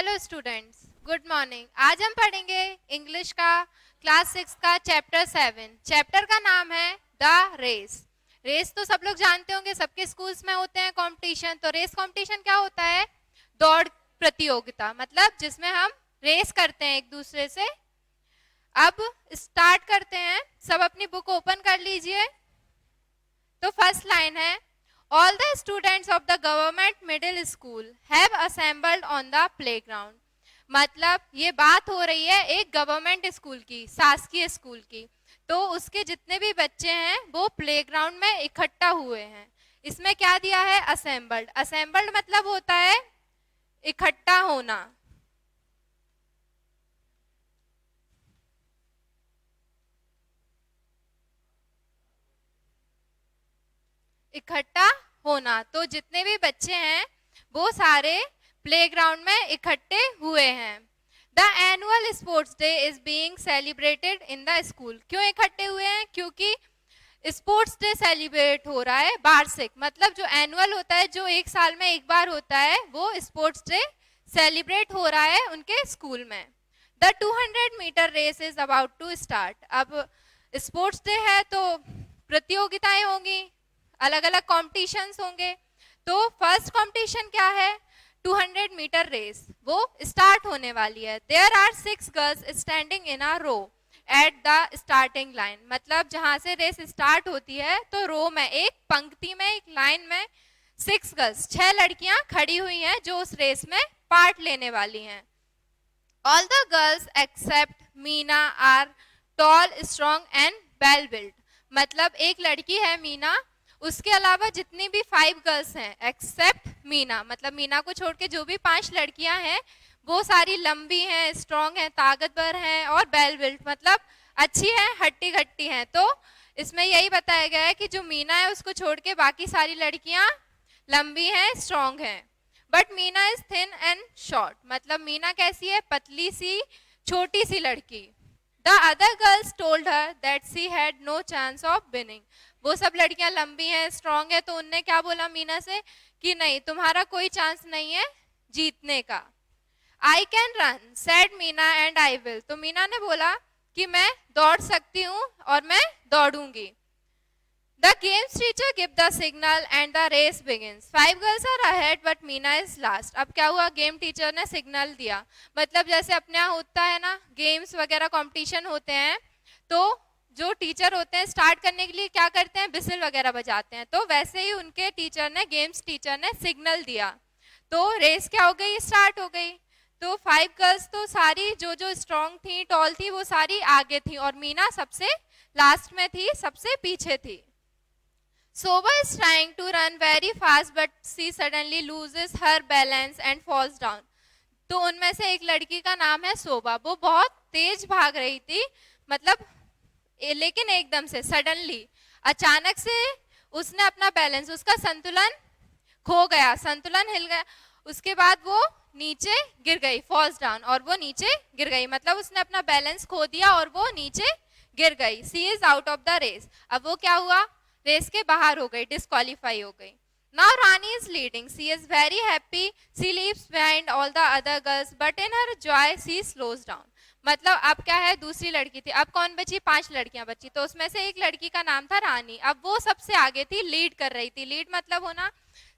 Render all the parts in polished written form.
Hello students, good morning. आज हम पढ़ेंगे इंग्लिश का क्लास 6 का चैप्टर 7। चैप्टर का नाम है द रेस। रेस तो सब लोग जानते होंगे, सबके स्कूल्स में होते हैं कंपटीशन। तो रेस कंपटीशन क्या होता है? दौड़ प्रतियोगिता, मतलब जिसमें हम रेस करते हैं एक दूसरे से। अब स्टार्ट करते हैं, सब अपनी बुक ओपन कर लीजिए। तो फर्स्ट लाइन है, All the students of the government middle school have assembled on the playground। मतलब ये बात हो रही है एक गवर्नमेंट स्कूल की, शासकीय स्कूल की। तो उसके जितने भी बच्चे हैं वो प्लेग्राउंड में इकट्ठा हुए हैं। इसमें क्या दिया है? असेंबल्ड। असेंबल्ड मतलब होता है इकट्ठा होना। इकट्ठा होना, तो जितने भी बच्चे हैं वो सारे प्लेग्राउंड में इकट्ठे हुए हैं। The annual sports day is being celebrated in the school. क्यों इकट्ठे हुए हैं? क्योंकि स्पोर्ट्स डे सेलिब्रेट हो रहा है, वार्षिक। मतलब जो एनुअल होता है, जो एक साल में एक बार होता है, वो स्पोर्ट्स डे सेलिब्रेट हो रहा है उनके स्कूल में। The 200 metre race is about to start. अब स्पोर्ट्स डे है तो प्रतियोगिताएं होंगी, अलग अलग कॉम्पिटिशन्स होंगे। तो फर्स्ट कॉम्पिटिशन क्या है? 200 मीटर रेस, वो स्टार्ट होने वाली है। There are 6 girls standing in a row at the starting line. मतलब जहां से रेस स्टार्ट होती है तो रो में, एक पंक्ति में, एक लाइन में 6 गर्ल्स, 6 लड़कियां खड़ी हुई हैं जो उस रेस में पार्ट लेने वाली हैं। All the girls except Meena are tall, strong and well built. मतलब एक लड़की है मीना, उसके अलावा जितनी भी 5 गर्ल्स हैं एक्सेप्ट मीना, मतलब मीना को छोड़ के जो भी 5 लड़कियां हैं वो सारी लंबी हैं, स्ट्रॉन्ग हैं, ताकतवर हैं और वेल बिल्ट, मतलब अच्छी हैं, हट्टी घट्टी हैं। तो इसमें यही बताया गया है कि जो मीना है उसको छोड़ के बाकी सारी लड़कियां लंबी हैं, स्ट्रॉन्ग हैं। But Meena is thin and short. मतलब मीना कैसी है? पतली सी, छोटी सी लड़की। The other girls told her that she had no chance of winning. वो सब लड़कियां लंबी हैं, स्ट्रॉन्ग है, तो उनने क्या बोला मीना से कि नहीं, तुम्हारा कोई चांस नहीं है जीतने का। I can run said Meena and I will. तो मीना ने बोला कि मैं दौड़ सकती हूँ और मैं दौड़ूंगी। The games teacher give the signal and the race begins. 5 girls are ahead but Meena is last. अब क्या हुआ? गेम टीचर ने सिग्नल दिया। मतलब जैसे अपने यहाँ होता है ना, गेम्स वगैरह कंपटीशन होते हैं, तो जो टीचर होते हैं स्टार्ट करने के लिए क्या करते हैं? बिसिल वगैरह बजाते हैं। तो वैसे ही उनके टीचर ने, गेम्स टीचर ने सिग्नल दिया, तो रेस क्या हो गई? स्टार्ट हो गई। तो 5 गर्ल्स तो सारी जो जो स्ट्रॉन्ग थी, टॉल थी, वो सारी आगे थी और मीना सबसे लास्ट में थी, सबसे पीछे थी। Soba is trying to run very fast but she suddenly loses her balance and falls down. तो उनमें से एक लड़की का नाम है सोबा। वो बहुत तेज भाग रही थी, मतलब लेकिन एकदम से, सडनली, अचानक से उसने अपना बैलेंस, उसका संतुलन खो गया, संतुलन हिल गया। उसके बाद वो नीचे गिर गई, फॉल्स डाउन, और वो नीचे गिर गई। मतलब उसने अपना बैलेंस खो दिया और वो नीचे गिर गई। She is out of the race. अब वो क्या हुआ? रेस के बाहर हो गई, डिस्क्वालीफाई हो गई। Now Rani is leading. She is very happy. She leaves behind all the other girls, but in her joy she slows down. मतलब अब क्या है? दूसरी लड़की थी। अब कौन बची? 5 लड़कियां बची। तो उसमें से एक लड़की का नाम था रानी। अब वो सबसे आगे थी, लीड कर रही थी। लीड मतलब होना,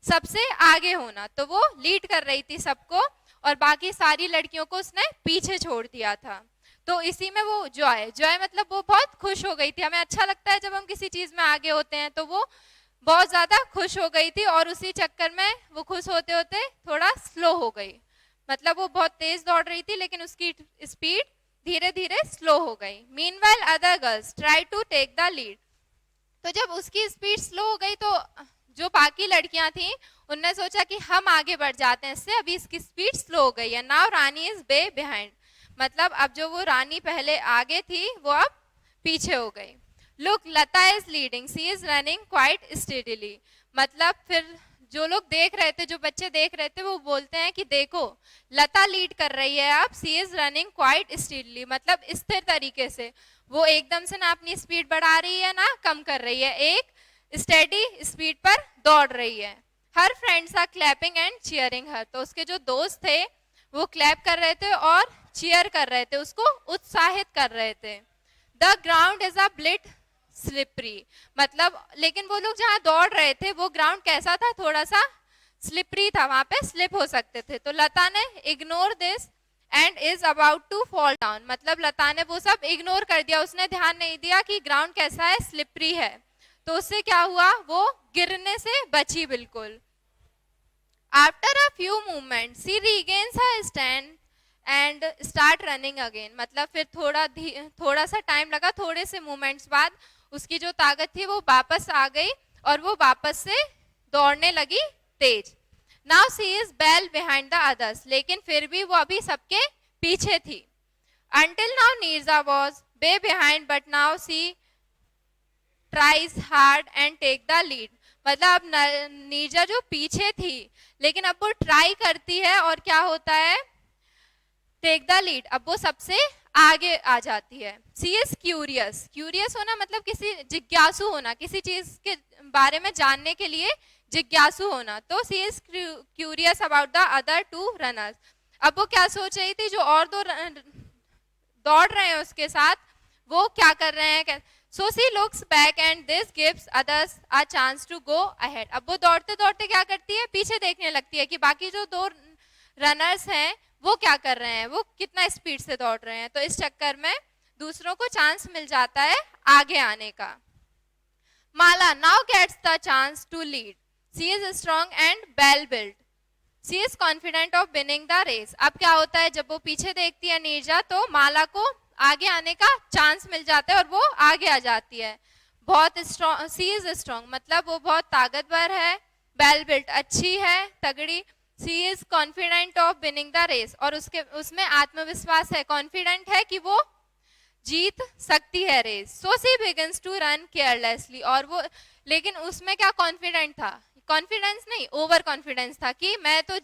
सबसे आगे होना। तो वो लीड कर रही थी सबको और बाकी सारी लड़कियों को उसने पीछे छोड़ दिया था। तो इसी में वो जॉय, जॉय मतलब वो बहुत खुश हो गई थी। हमें अच्छा लगता है जब हम किसी चीज में आगे होते हैं, तो वो बहुत ज्यादा खुश हो गई थी और उसी चक्कर में वो खुश होते होते थोड़ा स्लो हो गई। मतलब वो बहुत तेज दौड़ रही थी लेकिन उसकी स्पीड धीरे धीरे स्लो हो गई। Meanwhile other girls try to take the lead. तो जब उसकी स्पीड स्लो हो गई तो जो बाकी लड़कियां थी उनने सोचा कि हम आगे बढ़ जाते हैं इससे, अभी इसकी स्पीड स्लो हो गई है। Now Rani is way behind. मतलब अब जो वो रानी पहले आगे थी वो अब पीछे हो गई। Look, Lata is leading, she is running quite steadily. मतलब फिर जो लोग देख रहे थे, जो बच्चे देख रहे थे, वो बोलते हैं कि देखो लता लीड कर रही है अब, सी इज रनिंग क्वाइट स्टेडीली, मतलब स्थिर तरीके से। वो एकदम से ना अपनी स्पीड बढ़ा रही है ना कम कर रही है, एक स्टेडी स्पीड पर दौड़ रही है। Her friends are clapping and cheering her. तो उसके जो दोस्त थे वो क्लैप कर रहे थे और चीयर कर रहे थे, उसको उत्साहित कर रहे थे। The ground is a bit slippery, मतलब लेकिन वो लोग जहाँ दौड़ रहे थे वो ग्राउंड कैसा था, थोड़ा सा स्लिपरी था, वहां पे स्लिप हो सकते थे। तो लता ने ignore this and is about to fall down, मतलब लता ने वो सब इग्नोर कर दिया, उसने ध्यान नहीं दिया कि ग्राउंड कैसा है, स्लिपरी है। तो उससे क्या हुआ, वो गिरने से बची बिल्कुल। After a few movement she regains her stand and start running again, मतलब फिर थोड़ा सा टाइम लगा, थोड़े से मूवमेंट्स बाद उसकी जो ताकत थी वो वापस आ गई और वो वापस से दौड़ने लगी तेज। Now she is well behind the others, लेकिन फिर भी वो अभी सबके पीछे थी। Until now Neeraja was way behind but now she tries hard and take the lead, मतलब अब नीरजा जो पीछे थी लेकिन अब वो ट्राई करती है और क्या होता है, टेक द लीड, अब वो सबसे आगे आ जाती है। सी इज क्यूरियस, क्यूरियस होना मतलब किसी जिज्ञासु होना, किसी चीज के बारे में जानने के लिए जिज्ञासु होना। तो she is curious about the other two runners, अब वो क्या सोच रही थी, जो और दो दौड़ रहे हैं उसके साथ वो क्या कर रहे हैं। So she looks back and this gives others a chance to go ahead, अब वो दौड़ते दौड़ते क्या करती है, पीछे देखने लगती है कि बाकी जो दो रनर्स हैं वो क्या कर रहे हैं, वो कितना स्पीड से दौड़ रहे हैं। तो इस चक्कर में दूसरों को चांस मिल जाता है आगे आने का। Mala now gets the chance to lead, she is strong and well built, she is confident of winning the race. अब क्या होता है, जब वो पीछे देखती है नीरजा तो माला को आगे आने का चांस मिल जाता है और वो आगे आ जाती है। बहुत स्ट्रॉन्ग, सी इज स्ट्रॉन्ग मतलब वो बहुत ताकतवर है, वेल बिल्ट अच्छी है, तगड़ी। She is confident of winning the race, और उसमें आत्मविश्वास है, कॉन्फिडेंट है कि वो जीत सकती है race. So she begins to run carelessly, और वो लेकिन उसमें क्या कॉन्फिडेंट था, कॉन्फिडेंस नहीं ओवर कॉन्फिडेंस था कि मैं तो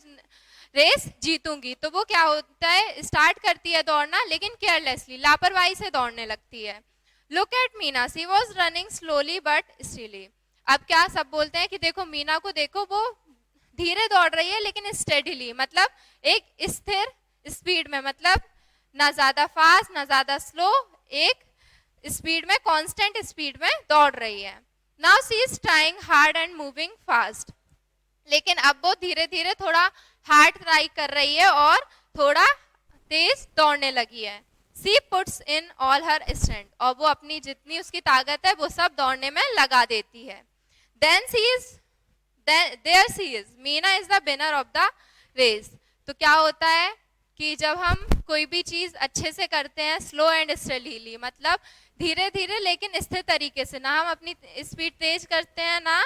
रेस जीतूंगी। तो वो क्या होता है, स्टार्ट करती है दौड़ना लेकिन केयरलेसली, लापरवाही से दौड़ने लगती है। Look at Meena, she was running slowly but steadily, अब क्या सब बोलते हैं कि देखो मीना को देखो, वो धीरे दौड़ रही है लेकिन स्टेडीली, मतलब एक स्थिर स्पीड में, मतलब ना ज्यादा फास्ट ना ज्यादा स्लो, एक स्पीड में, कांस्टेंट स्पीड में दौड़ रही है। Now she is trying hard and moving fast, लेकिन अब वो धीरे धीरे थोड़ा हार्ड ट्राई कर रही है और थोड़ा तेज दौड़ने लगी है। She puts in all her strength, और वो अपनी जितनी उसकी ताकत है वो सब दौड़ने में लगा देती है। Then she is there she is Meena is the winner of the race. तो क्या होता है कि जब हम कोई भी चीज अच्छे से करते हैं, स्लो एंड स्टेडीली, मतलब धीरे धीरे लेकिन स्थिर तरीके से, ना हम अपनी स्पीड तेज करते हैं ना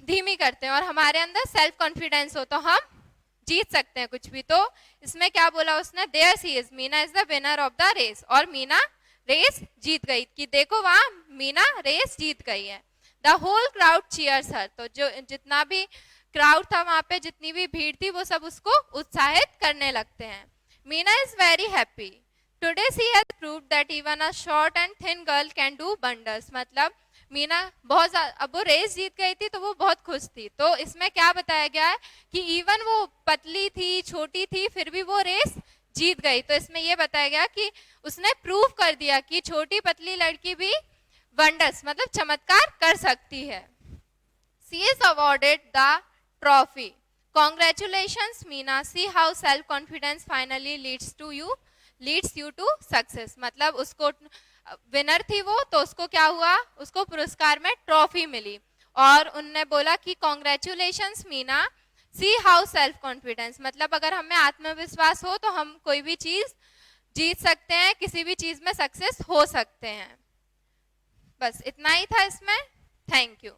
धीमी करते हैं, और हमारे अंदर सेल्फ कॉन्फिडेंस हो तो हम जीत सकते हैं कुछ भी। तो इसमें क्या बोला उसने, there she is Meena is the winner of the race, और मीना रेस जीत गई, कि देखो वहां मीना रेस जीत गई है। द होल क्राउड चीयर्स हर, तो जो जितना भी क्राउड था वहां पे, जितनी भी भीड़ थी, वो सब उसको उत्साहित करने लगते हैं। Meena is very happy today, she has proved that even a short and thin girl can do wonders, मतलब मीना बहुत, अब वो रेस जीत गई थी तो वो बहुत खुश थी। तो इसमें क्या बताया गया है कि इवन वो पतली थी, छोटी थी, फिर भी वो रेस जीत गई। तो इसमें ये बताया गया कि उसने प्रूव कर दिया कि छोटी पतली लड़की भी वंडर्स मतलब चमत्कार कर सकती है। She is awarded the trophy, congratulations Meena, see how self confidence finally leads you to success, मतलब उसको विनर थी वो, तो उसको क्या हुआ, उसको पुरस्कार में ट्रॉफी मिली, और उनने बोला कि congratulations Meena, see how self confidence, मतलब अगर हमें आत्मविश्वास हो तो हम कोई भी चीज जीत सकते हैं, किसी भी चीज में सक्सेस हो सकते हैं। बस इतना ही था इसमें। Thank you.